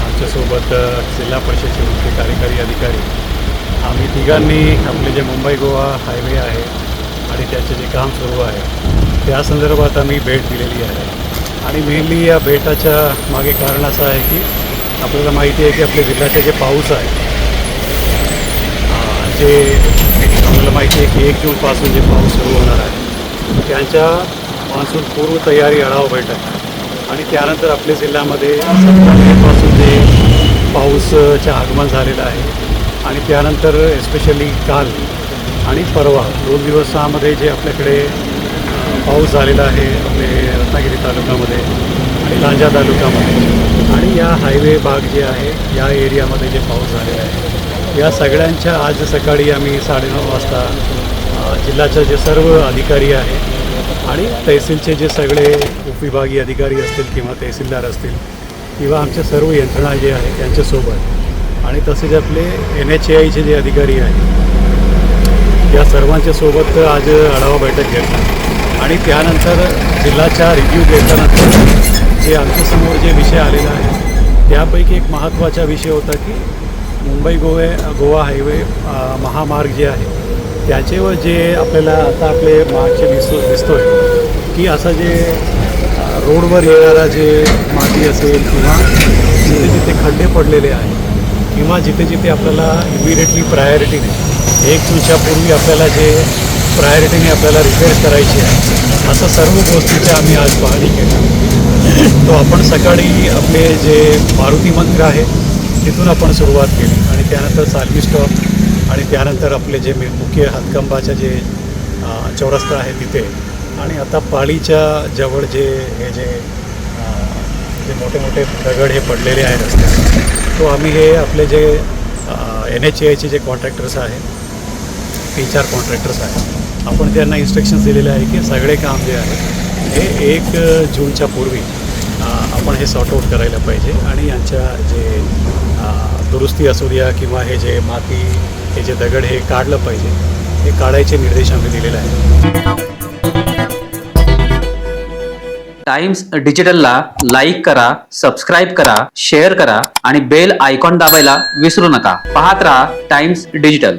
आमच्यासोबत जिल्हा परिषदेचे मुख्य कार्यकारी अधिकारी आम्ही तिघांनी आपले जे मुंबई गोवा हायवे आहे आणि त्याचे जे काम सुरू आहे त्या संदर्भात आम्ही भेट दिलेली आहे. आणि मेनली या भेटाच्या मागे कारण असं आहे की आपल्याला माहिती आहे की आपल्या जिल्ह्याचे जे पाऊस आहे जे आपल्याला माहिती आहे की 1 जूनपासून जे पाऊस सुरू होणार आहे त्यांच्या मान्सून पूर्व तयारी आढावा बैठक आणि त्यानंतर आपल्या जिल्ह्यामध्ये 17 मेपासून जे पाऊसचं आगमन झालेलं आहे आणि त्यानंतर एस्पेशली काल आणि परवा 2 दिवसामध्ये जे आपल्याकडे पाऊस झालेला आहे आपले रत्नागिरी तालुक्यामध्ये आणि लांजा तालुक्यामध्ये आणि या हायवे भाग जे आहे या एरियामध्ये जे पाऊस झालेला आहे या सगळ्यांच्या आज सकाळी आम्ही 9:30 वाजता जिल्ह्याचे जे सर्व अधिकारी आहे आणि तहसीलचे जे सगळे उपविभागीय अधिकारी असतील किंवा तहसीलदार असतील किंवा आमचे सर्व यंत्रणा जे आहे त्यांच्यासोबत आणि तसेच आपले NHAIचे जे अधिकारी आहेत या सर्वांच्या सोबत आज आढावा बैठक घेतला आणि त्यानंतर जिल्ह्याच्या रिव्ह्यू घेतल्यानंतर जे आमच्यासमोर जे विषय आलेला आहे त्यापैकी एक महत्त्वाचा विषय होता की मुंबई गोवा हायवे महामार्ग जे आहे त्याच्यावर जे आपल्याला आता आपले मागचे दिसतोय की असं जे रोडवर येणारा जे माती असेल किंवा जिथे जिथे खड्डे पडलेले आहेत किंवा जिथे जिथे आपल्याला इमिडिएटली प्रायोरिटीने 1 जूनच्या पूर्वी आपल्याला जे प्रायोरिटीने आपल्याला रिपेअर करायचे आहे असं सर्व गोष्टीचे आम्ही आज पाहणी केली. तो आपण सकाळी आपले जे मारुती मंदिर आहे तिथून आपण सुरुवात केली आणि त्यानंतर सालवी स्टॉप आणि त्यानंतर आपले जे मुख्य हातकंबाचे जे चौरस्ता आहे तिथे आणि आता पाळीच्या जवळ जे हे जे मोठे मोठे दगड हे पडलेले आहेत रस्त्यात तो आम्ही हे आपले जे NHAIचे जे कॉन्ट्रॅक्टर्स आहेत 3-4 कॉन्ट्रॅक्टर्स आहेत आपण त्यांना इन्स्ट्रक्शन्स दिलेले आहे की सगळे काम जे आहे हे 1 जूनच्या पूर्वी आपण हे सॉर्ट आऊट करायला पाहिजे आणि यांच्या जे दुरुस्ती असू द्या किंवा हे जे माती हे जे दगड हे काढलं पाहिजे हे काढायचे निर्देश आम्ही दिलेले आहेत. टाइम्स डिजिटलला लाईक करा, सबस्क्राईब करा, शेअर करा आणि बेल आयकॉन दाबायला विसरू नका. पाहत रहा टाइम्स डिजिटल.